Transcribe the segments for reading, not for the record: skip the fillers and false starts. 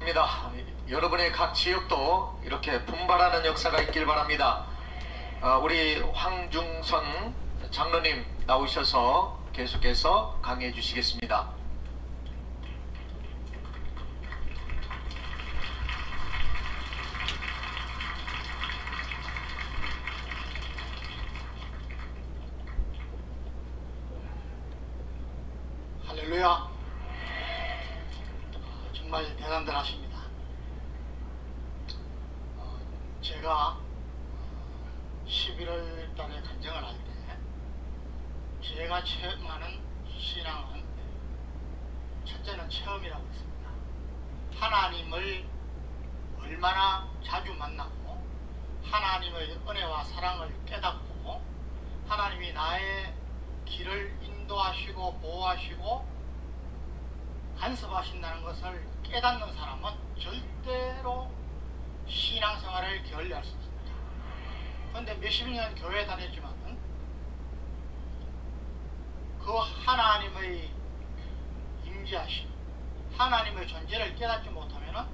입니다. 여러분의 각 지역도 이렇게 분발하는 역사가 있길 바랍니다. 우리 황중선 장로님 나오셔서 계속해서 강의해 주시겠습니다. 할렐루야. 정말 대단들 하십니다. 제가 11월 달에 간증을 할 때 제가 체험하는 신앙은 첫째는 체험이라고 했습니다. 하나님을 얼마나 자주 만나고 하나님의 은혜와 사랑을 깨닫고 하나님이 나의 길을 인도하시고 보호하시고 간섭하신다는 것을 깨닫는 사람은 절대로 신앙생활을 게을리할 수 없습니다. 그런데 몇십 년 교회 다녔지만 그 하나님의 임재하심, 하나님의 존재를 깨닫지 못하면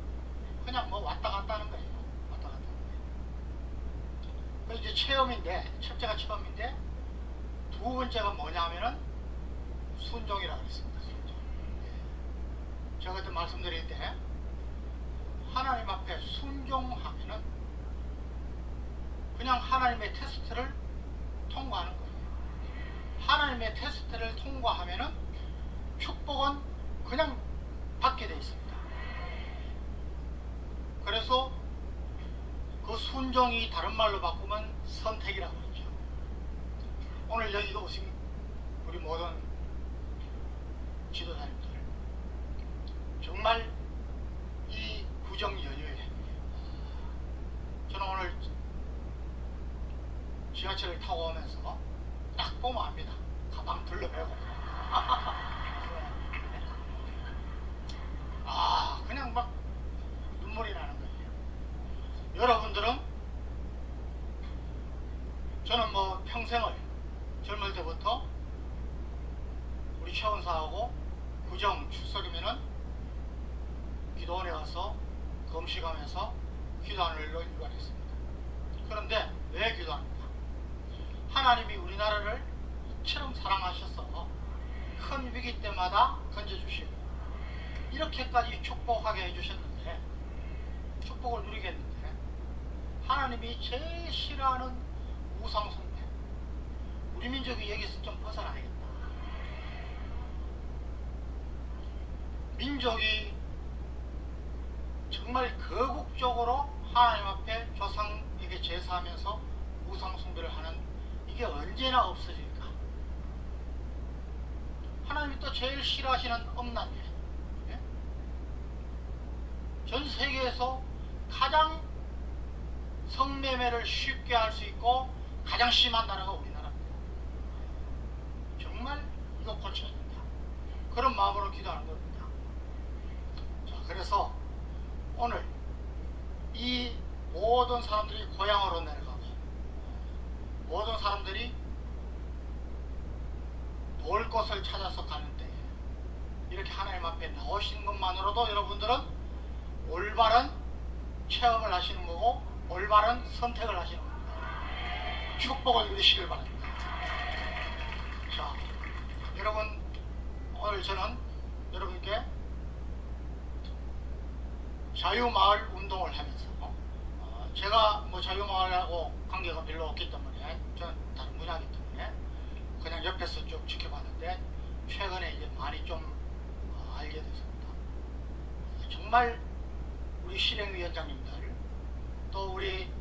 그냥 뭐 왔다 갔다 하는 거예요. 왔다 갔다 하는 거예요. 그래서 이제 체험인데, 첫째가 체험인데 두 번째가 뭐냐 하면은 순종이라고 했습니다. 순종. 제가 그때 말씀드릴 때 하나님 앞에 순종하면은 그냥 하나님의 테스트를 통과하는 거예요. 하나님의 테스트를 통과하면은 축복은 그냥 받게 되어 있습니다. 그래서 그 순종이 다른 말로 바꾸면 선택이라고 그러죠. 오늘 여기 오신 우리 모든 지도자님들, 정말 이 구정 연휴에 저는 오늘 지하철을 타고 오면서 딱 보면 압니다. 가방 둘러매고 그냥 막 눈물이 나는 거예요. 여러분들은, 저는 뭐 평생을 젊을 때부터 우리 최원사하고 구정 추석이면은 기도원에 가서 금식하면서 기도하는 일로 일관했습니다. 그런데 왜 기도합니까? 하나님이 우리나라를 이처럼 사랑하셔서 큰 위기 때마다 건져주시고 이렇게까지 축복하게 해주셨는데, 축복을 누리겠는데 하나님이 제일 싫어하는 우상숭배, 우리 민족이 여기서 좀 벗어나야겠다. 민족이 정말 거국적으로 하나님 앞에 조상에게 제사하면서 우상숭배를 하는, 이게 언제나 없어질까? 하나님이 또 제일 싫어하시는 엄난일, 전 세계에서 가장 성매매를 쉽게 할 수 있고 가장 심한 나라가 우리나라입니다. 정말 이거 고쳐야 된다. 그런 마음으로 기도하는 겁니다. 자, 그래서 오늘 이 모든 사람들이 고향으로 내려가고 모든 사람들이 놀 곳을 찾아서 가는데 이렇게 하나님 앞에 나오시는 것만으로도 여러분들은 올바른 체험을 하시는 거고 올바른 선택을 하시는 겁니다. 축복을 누리시길 바랍니다. 자, 여러분, 오늘 저는 여러분께 자유마을 운동을 하면서 제가 뭐 자유마을하고 관계가 별로 없기 때문에 저는 다른 분야이기 때문에 그냥 옆에서 쭉 지켜봤는데 최근에 이제 많이 좀 알게 됐습니다. 정말 우리 실행위원장님들, 또 우리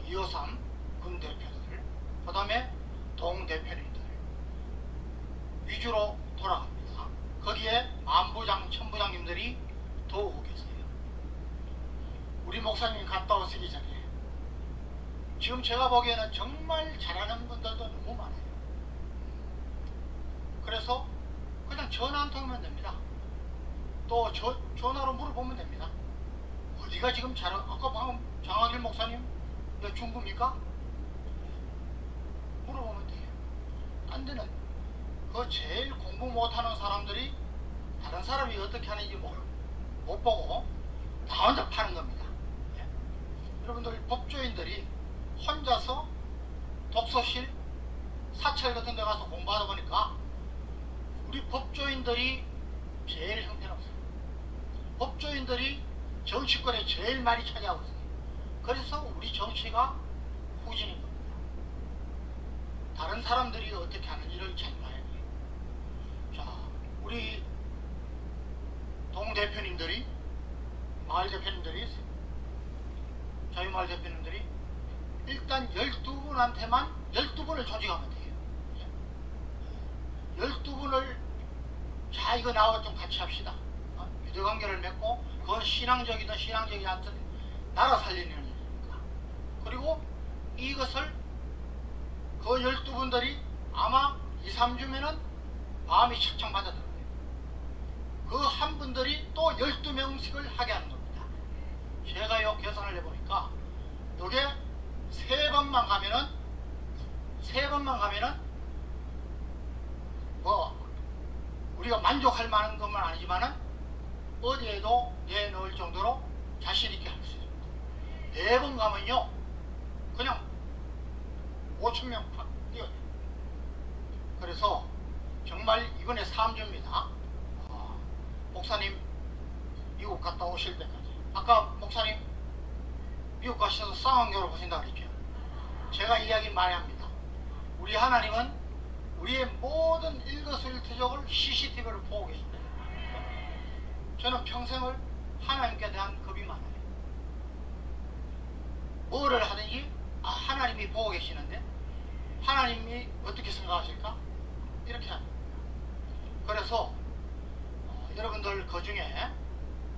253 군 대표들, 그 다음에 동 대표님들 위주로 돌아갑니다. 거기에 만부장, 천부장님들이 더 오고 계세요. 우리 목사님이 갔다 오시기 전에 지금 제가 보기에는 정말 잘하는 분들도 너무 많아요. 그래서 그냥 전화 한 통이면 됩니다. 또 전화로 물어보면 됩니다. 어디가 지금 아까 방금 장학일 목사님 몇 중부입니까? 물어보면 돼요. 딴 데는 그 제일 공부 못하는 사람들이 다른 사람이 어떻게 하는지 못 보고 다 법조인들이 제일 형편없어요. 법조인들이 정치권에 제일 많이 차지하고 있어요. 그래서 우리 정치가 후진인 겁니다. 다른 사람들이 어떻게 하는지를 잘 봐야 돼요. 자, 우리 동대표님들이, 마을 대표님들이 있어요. 저희 마을 대표님들이 일단 12분한테만 12분을 조직하면 돼요. 12분을 자, 이거 나와 좀 같이 합시다. 유대관계를 맺고, 그건 신앙적이든 신앙적이지 않든 나라 살리는 일이니까. 그리고 이것을 그 12분들이 아마 2, 3주면은 마음이 착착 맞아들어요. 그 한 분들이 또 12명씩을 하게 하는 겁니다. 제가 요 계산을 해보니까 요게 3번만 가면은 뭐 우리가 만족할 만한 것만 아니지만은 어디에도 내놓을 정도로 자신 있게 할 수 있습니다. 4번 가면요 그냥 5,000명 뛰어요. 그래서 정말 이번에 3주입니다. 목사님 미국 갔다 오실 때까지, 아까 목사님 미국 가셔서 쌍안경으로 보신다 그랬죠. 제가 이야기 많이 합니다. 우리 하나님은 우리의 모든 일거수일투족을 CCTV를 보고 계십니다. 저는 평생을 하나님께 대한 겁이 많아요. 뭐를 하든지 하나님이 보고 계시는데 하나님이 어떻게 생각하실까? 이렇게 합니다. 그래서 여러분들 그 중에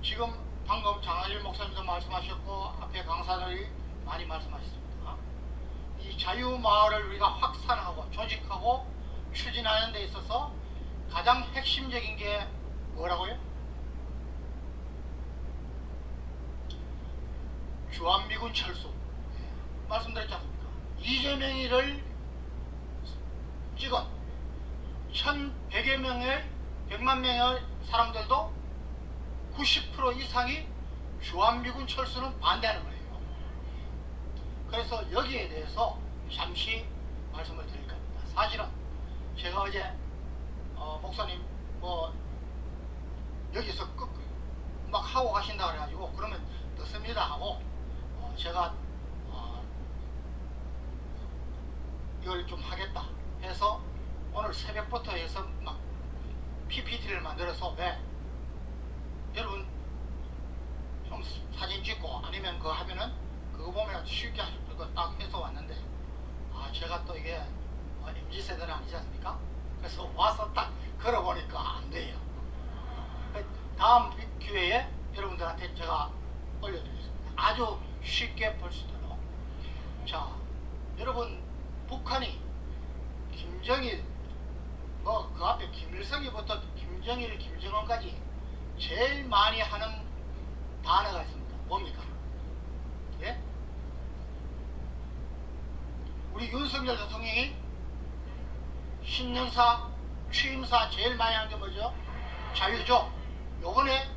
지금 방금 장하일 목사님도 말씀하셨고 앞에 강사들이 많이 말씀하셨습니다. 이 자유마을을 우리가 확산하고 조직하고 추진하는 데 있어서 가장 핵심적인 게 뭐라고요? 주한미군 철수. 말씀드렸지 않습니까? 이재명이를 찍은 1,100여 명의 100만 명의 사람들도 90% 이상이 주한미군 철수는 반대하는 거예요. 그래서 여기에 대해서 잠시 말씀을 드릴 겁니다. 사실은 제가 어제 목사님 뭐 여기서 막 하고 가신다 그래가지고 그러면 늦습니다 하고 제가 이걸 좀 하겠다 해서 오늘 새벽부터 해서 막 PPT를 만들어서 왜 여러분 좀 사진 찍고 아니면 그거 하면은 그거 보면 쉽게 할 거 딱 해서 왔는데 제가 또 이게 MZ세대는 아니지 않습니까? 그래서 와서 딱 걸어보니까 안 돼요. 다음 기회에 여러분들한테 제가 올려드리겠습니다. 아주 쉽게 볼 수 있도록. 자, 여러분 북한이 김정일 뭐 그 앞에 김일성이부터 김정일, 김정은까지 제일 많이 하는 단어가 있습니다. 뭡니까? 예? 우리 윤석열 대통령이 신년사, 취임사 제일 많이 하는 게 뭐죠? 자유죠. 요번에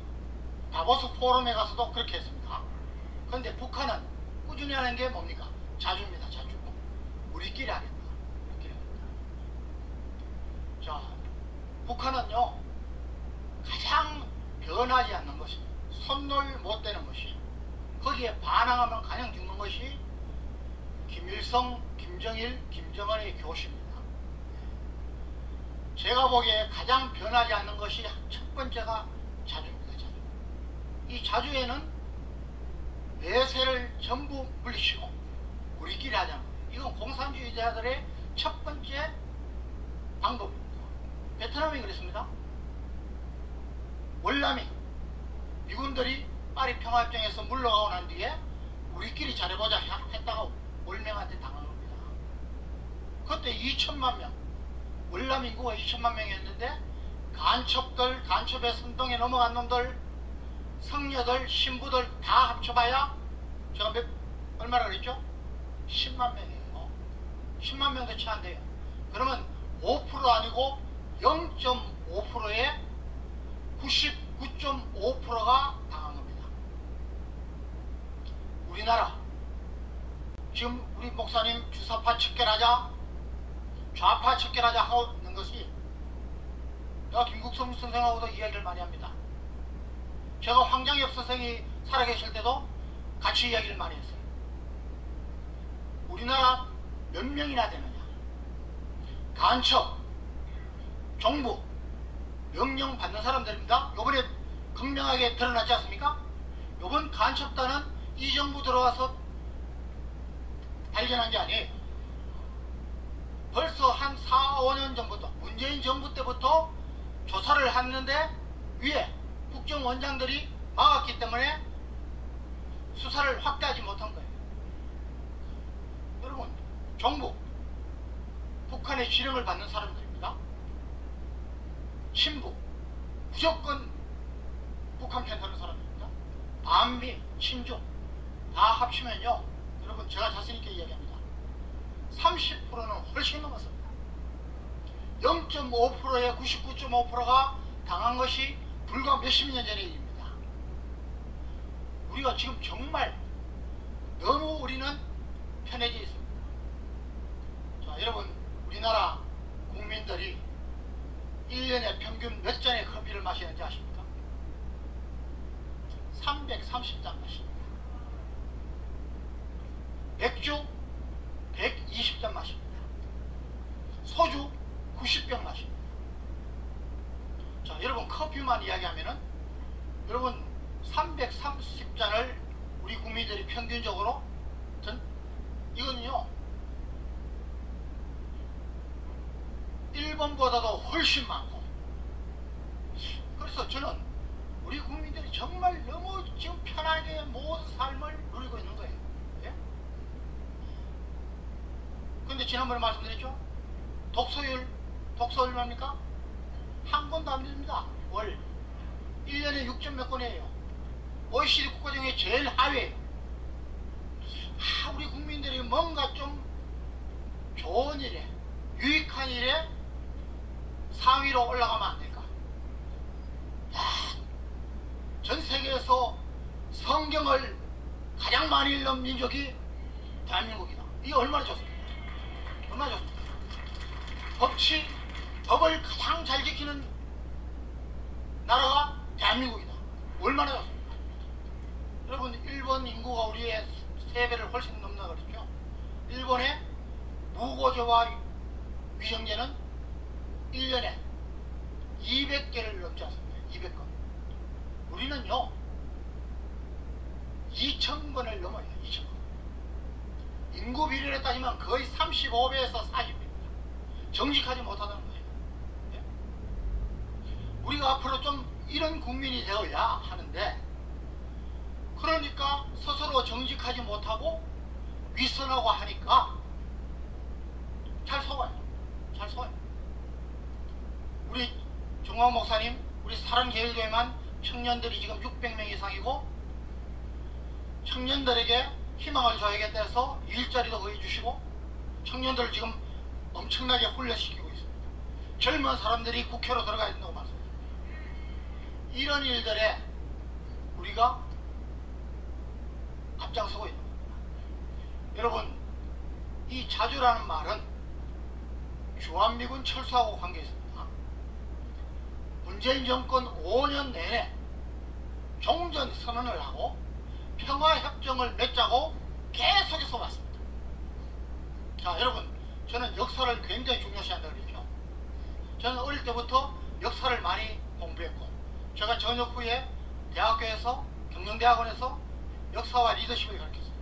다보스 포럼에 가서도 그렇게 했습니다. 그런데 북한은 꾸준히 하는 게 뭡니까? 자주입니다. 자주. 우리끼리 하겠다. 우리끼리 하겠다. 자, 북한은요 가장 변하지 않는 것이, 손놀 못 대는 것이, 거기에 반항하면 가냥 죽는 것이 김일성, 김정일, 김정은의 교시입니다. 제가 보기에 가장 변하지 않는 것이 첫 번째가 자주입니다. 자주. 이 자주에는 내세를 전부 물리치고 우리끼리 하자는 거예요. 이건 공산주의자들의 첫 번째 방법입니다. 베트남이 그랬습니다. 월남이 미군들이 파리 평화협정에서 물러가고 난 뒤에 우리끼리 잘해보자 했다가 월맹한테 당한 겁니다. 그때 2천만 명, 월남 인구가 2천만 명이었는데 간첩들, 간첩의 선동에 넘어간 놈들, 성녀들, 신부들 다 합쳐봐야 제가 얼마나 그랬죠? 10만 명이에요. 10만 명도 채 안 돼요. 그러면 5% 아니고 0.5%에 99.5%가 당한 겁니다. 우리나라 지금 우리 목사님 주사파 척결하자, 좌파 척결하자 하고 있는 것이 내가 김국성 선생하고도 이야기를 많이 합니다. 제가 황장엽 선생이 살아계실 때도 같이 이야기를 많이 했어요. 우리나라 몇 명이나 되느냐. 간첩, 정부, 명령 받는 사람들입니다. 요번에 극명하게 드러났지 않습니까? 요번 간첩단은 이 정부 들어와서 발견한 게 아니에요. 벌써 한 4, 5년 전부터 문재인 정부 때부터 조사를 했는데 위에 국정원장들이 막았기 때문에 수사를 확대하지 못한 거예요. 여러분, 정부, 북한의 지령을 받는 사람들입니다. 신부, 무조건 북한 편드는 사람입니다. 반미, 친중 다 합치면요, 여러분 제가 자신있게 이야기합니다. 30%는 훨씬 넘었습니다. 0.5%에 99.5%가 당한 것이 불과 몇십 년 전의 일입니다. 우리가 지금 정말 너무 우리는 편해져 있습니다. 자, 여러분, 우리나라 국민들이 1년에 평균 몇 잔의 커피를 마시는지 아십니까? 330잔 마십니다. 맥주 120잔 마십니다. 소주 90병 마십니다. 자, 여러분, 커피만 이야기하면은 여러분 330잔을 우리 국민들이 평균적으로 이거는요 일본보다도 훨씬 많고, 그래서 저는 우리 국민들이 정말 너무 지금 편하게 모든 삶을 누리고 있는 거예요. 예? 근데 지난번에 말씀드렸죠? 독서율 얼마입니까? 한 권도 안 됩니다. 월 1년에 6점 몇 권이에요. OECD 국가 중에 제일 하위에요. 우리 국민들이 뭔가 좀 좋은 일에, 유익한 일에 상위로 올라가면 안 될까? 전 세계에서 성경을 가장 많이 읽는 민족이 대한민국이다. 이게 얼마나 좋습니까? 얼마나 좋습니까? 법을 가장 잘 지키는 나라가 대한민국이다. 얼마나 좋습니까? 여러분, 일본 인구가 우리의 3배를 훨씬 넘나 그랬죠. 일본의 무고죄와 위정죄는 1년에 200개를 넘지 않습니다. 200건. 우리는요 2000건을 넘어요. 2000건. 인구 비례를 따지면 거의 35배에서 40배입니다. 정직하지 못하다는 거예요. 예? 우리가 앞으로 좀 이런 국민이 되어야 하는데, 그러니까 스스로 정직하지 못하고 윗선하고 하니까 잘 속아요. 잘 속아요. 우리 정광 목사님, 우리 사랑제일교회만 청년들이 지금 600명 이상이고, 청년들에게 희망을 줘야겠다 해서 일자리도 구해주시고, 청년들을 지금 엄청나게 훈련시키고 있습니다. 젊은 사람들이 국회로 들어가야 된다고 말씀드립니다. 이런 일들에 우리가 앞장서고 있는 겁니다. 여러분, 이 자주라는 말은 주한미군 철수하고 관계 있습니다. 문재인 정권 5년 내내 종전 선언을 하고 평화협정을 맺자고 계속해서 왔습니다. 자, 여러분, 저는 역사를 굉장히 중요시한다고 그랬죠. 저는 어릴 때부터 역사를 많이 공부했고, 제가 전역 후에 대학교에서, 경영대학원에서 역사와 리더십을 가르쳤어요.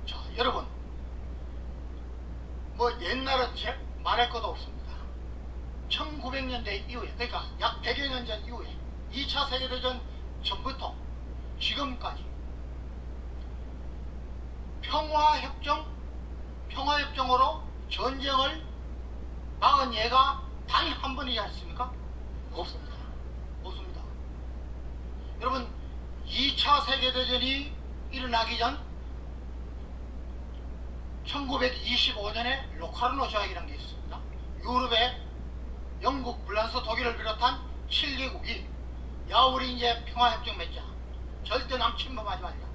자, 여러분, 뭐 옛날은 말할 것도 없습니다. 1900년대 이후에, 그러니까 약 100여 년 전 이후에 2차 세계대전 전부터 지금까지 평화협정으로 전쟁을 막은 예가 단 한 번이지 않습니까? 없습니다. 없습니다. 여러분, 2차 세계대전이 일어나기 전 1925년에 로카르노 조약이라는 게 있습니다. 유럽에 영국, 프랑스, 독일을 비롯한 7개국이 야, 우리 이제 평화협정 맺자. 절대 남 침범하지 말자.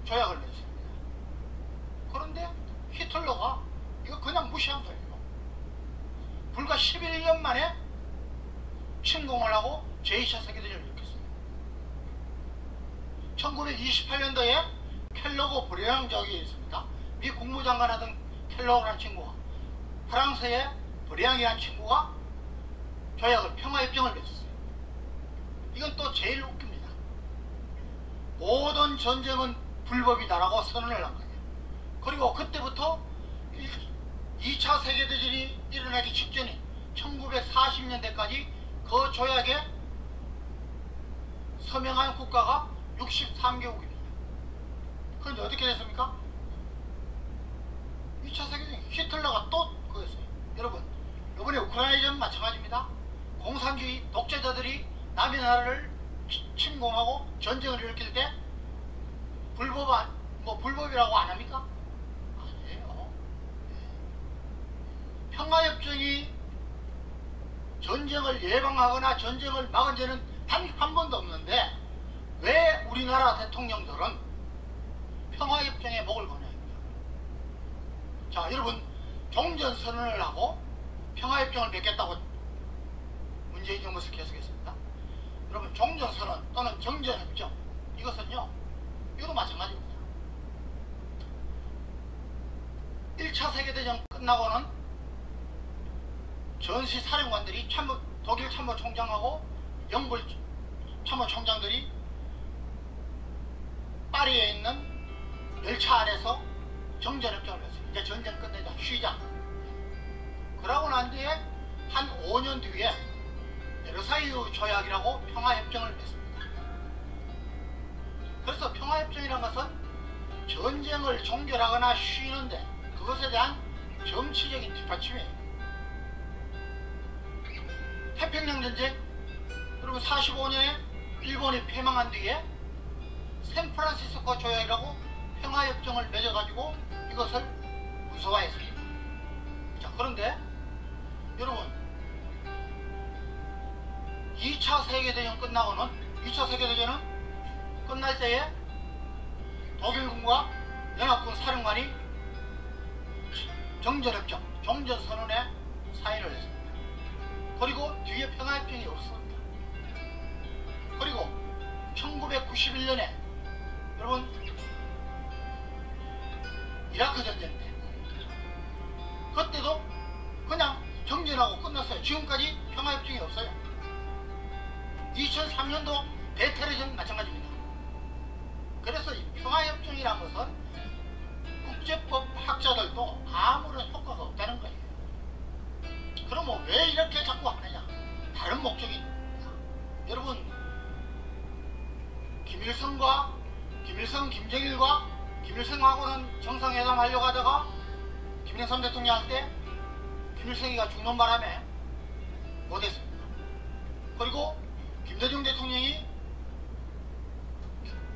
조약을 맺었습니다. 그런데 히틀러가 이거 그냥 무시한 거예요. 불과 11년 만에 침공을 하고 제2차 세계대전을 일으켰습니다. 1928년도에 켈러그 브레앙 적이 있습니다. 미 국무장관 하던 켈러그라는 친구와 프랑스의 브레앙이라는 친구가 조약을 평화협정을 맺었어요. 이건 또 제일 웃깁니다. 모든 전쟁은 불법이다라고 선언을 한 거예요. 그리고 그때부터 2차 세계대전이 일어나기 직전인 1940년대까지 그 조약에 서명한 국가가 63개국입니다. 그런데 어떻게 됐습니까? 2차 세계대전 히틀러가 또 그거였어요. 여러분, 이번에 우크라이나전 마찬가지입니다. 공산주의 독재자들이 남의 나라를 침공하고 전쟁을 일으킬 때 불법이라고 안 합니까? 아니에요. 평화협정이 전쟁을 예방하거나 전쟁을 막은 적은 단 한 번도 없는데 왜 우리나라 대통령들은 평화협정에 목을 거냐입니다. 자, 여러분, 종전선언을 하고 평화협정을 맺겠다고 문재인 정부에서 계속했습니다. 여러분, 종전선언 또는 정전협정, 이것은요, 이것도 마찬가지입니다. 1차 세계대전 끝나고는 전시 사령관들이 독일 참모총장하고 영국 참모총장들이 파리에 있는 열차 안에서 정전협정을 맺었어요. 이제 전쟁 끝내자, 쉬자. 그러고 난 뒤에 한 5년 뒤에 베르사유 조약이라고 평화협정을 맺습니다. 그래서 평화협정이라는 것은 전쟁을 종결하거나 쉬는데 그것에 대한 정치적인 뒷받침이에요. 태평양 전쟁, 여러분 45년에 일본이 패망한 뒤에 샌프란시스코 조약이라고 평화협정을 맺어가지고 이것을 문서화했습니다. 자, 그런데 여러분, 2차 세계대전 끝나고는 2차 세계대전은 끝날 때에 독일군과 연합군 사령관이 정전협정, 종전선언에 사인을 했습니다. 그리고 뒤에 평화협정이 없습니다. 그리고 1991년에 여러분 이라크 전쟁 때 그때도 그냥 정전하고 끝났어요. 지금까지 평화협정이 없어요. 2003년도 베테르전 마찬가지입니다. 그래서 이 평화협정이라는 것은 국제법 학자들도 아무런 효과가 없다는 거예요. 그러면 왜 이렇게 자꾸 하느냐? 다른 목적이 있습니다. 여러분, 김일성하고는 정상회담 하려고 하다가 김영삼 대통령 할 때 김일성이가 죽는 바람에 못했습니다. 그리고 김대중 대통령이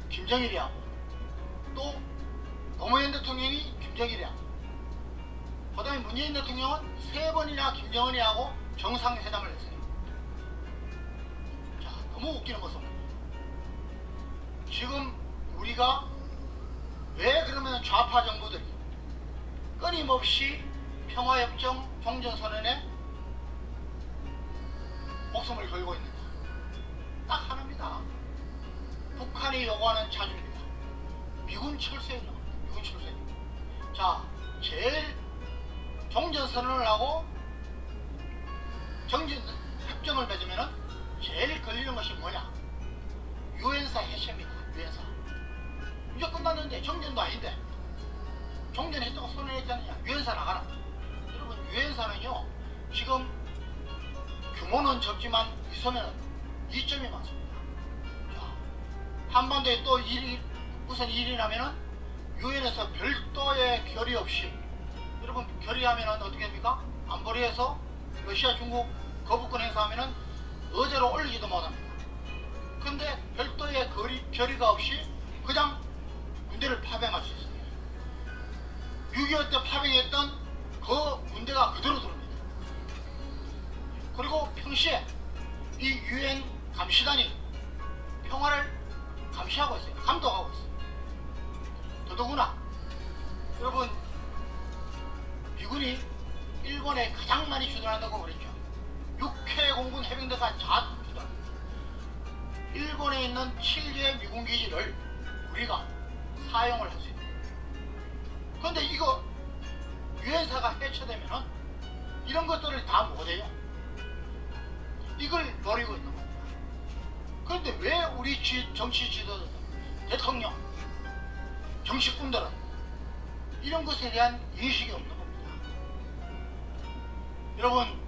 김정일이하고 또 노무현 대통령이 김정일이하고 그 다음에 문재인 대통령은 3번이나 김정은이하고 정상회담을 했어요. 자, 너무 웃기는 것은 지금 우리가 왜 그러면 좌파 정부들이 끊임없이 평화협정 종전선언에 목숨을 걸고 있는가? 딱 하나입니다. 북한이 요구하는 자주입니다. 미군 철수입니다. 미군 철수. 자, 제일 종전선언을 하고 정전협정을 맺으면은 제일 걸리는 것이 뭐냐? 유엔사 해체입니다. 유엔사. 이제 끝났는데 정전도 아닌데 종전했다고 선언했지 않느냐? 유엔사 나가라. 여러분, 유엔사는요 지금 규모는 적지만 있으면 이점이 많습니다. 자, 한반도에 또 무슨 일이 나면은 유엔에서 별도의 결의 없이, 여러분 결의하면은 어떻게 됩니까? 안보리에서 러시아, 중국 거부권 행사하면은 의제로 올리지도 못합니다. 근데 별도의 결의가 없이 그냥 군대를 파병할 수 있습니다. 6.25 때 파병했던 그 군대가 그대로 들어옵니다. 그리고 평시에 이 유엔 감시단이 평화를 감시하고 있어요. 감독하고 있어요. 더더구나 여러분, 미군이 일본에 가장 많이 주둔한다고 그랬죠. 육해 공군 해병대가 다 주둔. 일본에 있는 7개의 미군 기지를 우리가 사용을 할 수 있다. 그런데 이거 유엔사가 해체되면은 이런 것들을 다 못해요. 이걸 노리고 있는 겁니다. 그런데 왜 우리 정치 지도자들, 대통령, 정치꾼들은 이런 것에 대한 인식이 없는 겁니다. 여러분,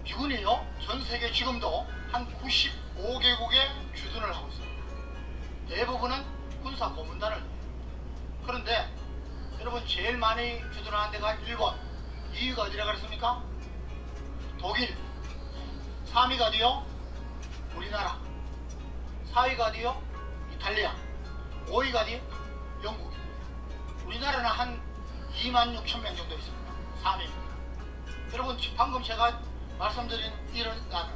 미군이요, 전 세계 지금도 한 95개국에 주둔을 하고 있습니다. 대부분은 군사 고문단을 해요. 그런데 여러분, 제일 많이 주둔하는 데가 일본, 2위가 어디라 그랬습니까? 독일, 3위가 어디요? 우리나라, 4위가 어디요? 이탈리아, 5위가 어디요? 영국입니다. 우리나라는 한 26,000명 정도 있습니다. 3위입니다. 여러분, 방금 제가 말씀드린 이런 나라는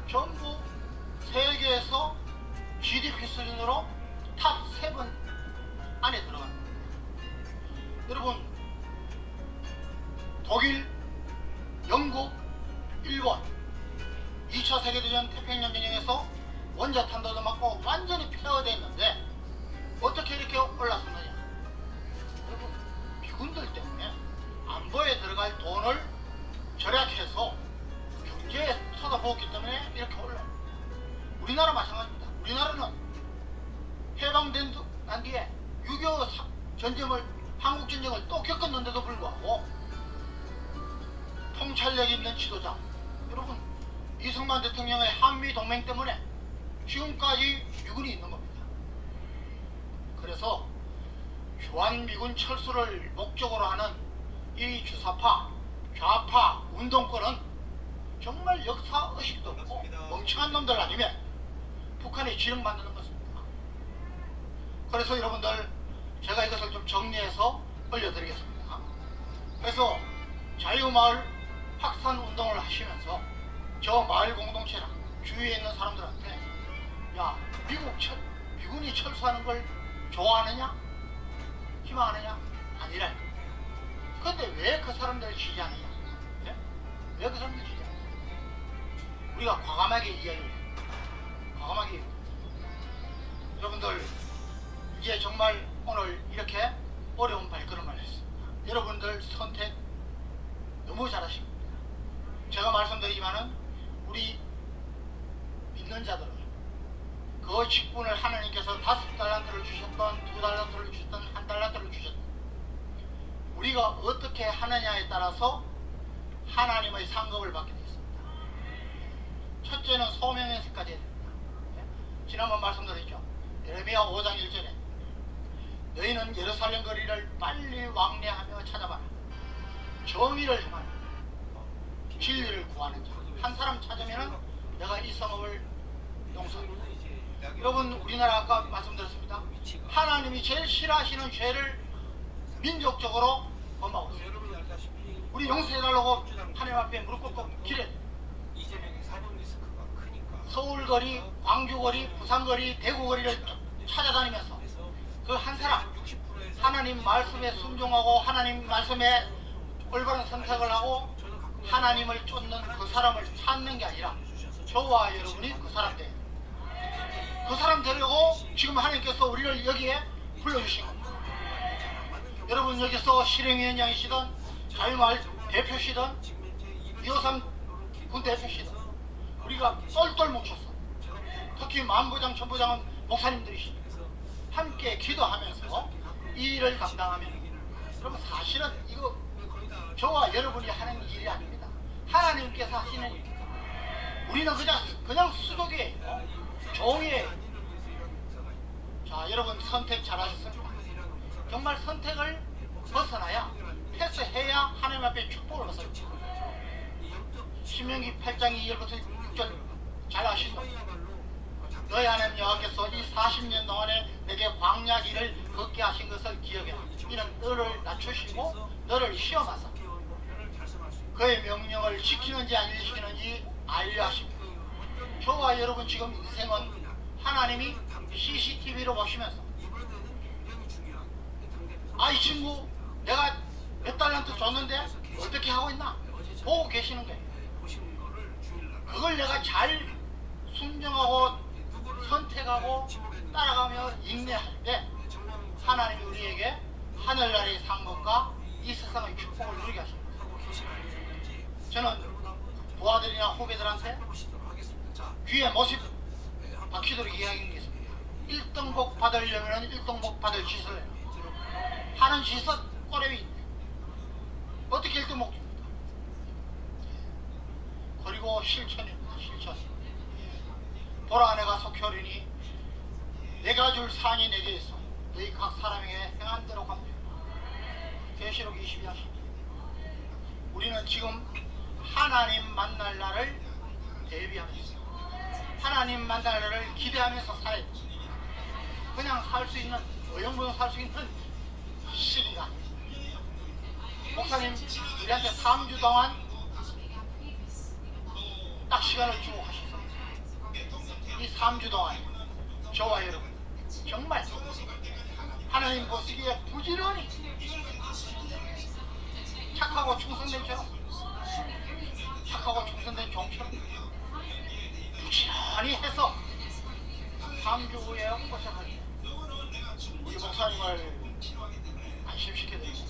전부 세계에서 GDP 수준으로 탑 7 안에 들어갑니다. 여러분, 독일, 영국, 일본 2차 세계대전 태평양 전쟁에서 원자탄도도 맞고 완전히 폐허됐는데 어떻게 이렇게 올랐었느냐? 여러분, 미군들 때문에 안보에 들어갈 돈을 절약해서 경제에 쏟아부었기 때문에 이렇게 올라요. 우리나라 마찬가지입니다. 우리나라는 해방된 난 뒤에 6.25 전쟁을, 한국전쟁을 또 겪었는데도 불구하고 통찰력 있는 지도자, 여러분, 이승만 대통령의 한미동맹 때문에 지금까지 미군이 있는 겁니다. 그래서 주한미군 철수를 목적으로 하는 이 주사파, 좌파 운동권은 정말 역사의식도 없고 멍청한 놈들 아니면 북한이 지령받는 것입니다. 그래서 여러분들, 제가 이것을 좀 정리해서 올려드리겠습니다. 그래서 자유마을 확산 운동을 하시면서 저 마을 공동체나 주위에 있는 사람들한테, 야, 미군이 철수하는 걸 좋아하느냐? 희망하느냐? 아니라. 근데 왜 그 사람들을 지지하느냐? 네? 왜 그 사람들을 지지하느냐? 우리가 과감하게 이야기해요. 과감하게. 여러분들, 이제 정말 오늘 이렇게 어려운 발걸음을 했습니다. 여러분들 선택 너무 잘하십니다. 제가 말씀드리지만은 우리 믿는 자들은 그 직분을 하나님께서 5달란트를 주셨던, 2달란트를 주셨던, 1달란트를 주셨던, 우리가 어떻게 하느냐에 따라서 하나님의 상급을 받게 되었습니다. 첫째는 소명의식까지 해야 됩니다. 네? 지난번 말씀드렸죠. 예레미야 5장 1절에 너희는 예루살렘 거리를 빨리 왕래하며 찾아봐라. 정의를 행하라. 진리를 구하는 자. 한 사람 찾으면 내가 이 성읍을 용서합니다. 여러분, 우리나라 아까 말씀드렸습니다. 하나님이 제일 싫어하시는 죄를 민족적으로 범하고 있습니다. 우리 용서해달라고 하나님 앞에 무릎 꿇고 기도해요. 서울거리, 광주거리, 부산거리, 대구거리를 찾아다니면서 그 한 사람, 하나님 말씀에 순종하고 하나님 말씀에 올바른 선택을 하고 하나님을 쫓는 그 사람을 찾는 게 아니라 저와 여러분이 그 사람 돼요. 그 사람 되려고 지금 하나님께서 우리를 여기에 불러주신 겁니다. 여러분, 여기서 실행위원장이시든 자유마을 대표시든 253 군 대표시든 우리가 똘똘 뭉쳤어. 특히 만부장, 천부장은 목사님들이시죠. 함께 기도하면서 이 일을 감당하면, 여러분, 사실은 이거 저와 여러분이 하는 일이 아닙니다. 하나님께서 하시는 일입니다. 우리는 그냥 수족이에요. 종이에요. 자, 여러분, 선택 잘하셨습니다. 정말 선택을 벗어나야, 패스해야 하나님 앞에 축복을 받습니다. 신명기 8장 2절부터 6절 잘 아시죠? 너희 하나님 여호와께서 이 40년 동안에 내게 광야 길을 걷게 하신 것을 기억해라. 이는 너를 낮추시고 너를 시험하사 그의 명령을 지키는지 안 지키는지 알려 하십니다. 저와 여러분 지금 인생은 하나님이 CCTV로 보시면서, 아, 이 친구 내가 몇 달란트 줬는데 어떻게 하고 있나 보고 계시는 거예요. 그걸 내가 잘 순종하고 선택하고 따라가며 인내할 때 하나님이 우리에게 하늘나라의 상급과 이 세상의 축복을 누리게 하십니다. 저는 부하들이나 후배들한테 귀에 못이 박히도록 이야기하는 게 있습니다. 1등복 받으려면 1등복 받을 짓을 해요. 하는 짓은 꼬레 위 어떻게 1등복 줍니까? 그리고 실천입니다. 실천. 보라 내가 속혀리니 내가 줄 상이 내게 있어 너희 각 사람에게 행한 대로 갚으라. 계시록 22장 12. 우리는 지금 하나님 만날 날을 대비하면서 하나님 만날 날을 기대하면서 살아야 돼. 그냥 살 수 있는 어영부영 살 수 있는 시기가 목사님 우리한테 3주 동안 딱 시간을 주고 가셔서 이 3주 동안 저와 여러분 정말 하나님 보시기에 부지런히 착하고 충성된 종처럼 부지런히 해서 3주 후에 고생할 우리 목사님을 안심시켜드리고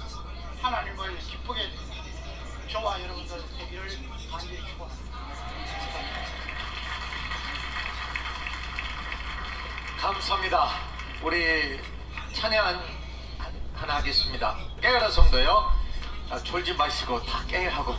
하나님을 기쁘게 해드리고 저와 여러분들 되기를 간절히 축원합니다. 감사합니다. 우리 찬양 하나 하겠습니다. 깨어라 성도요. 졸지 마시고 다 깨어하고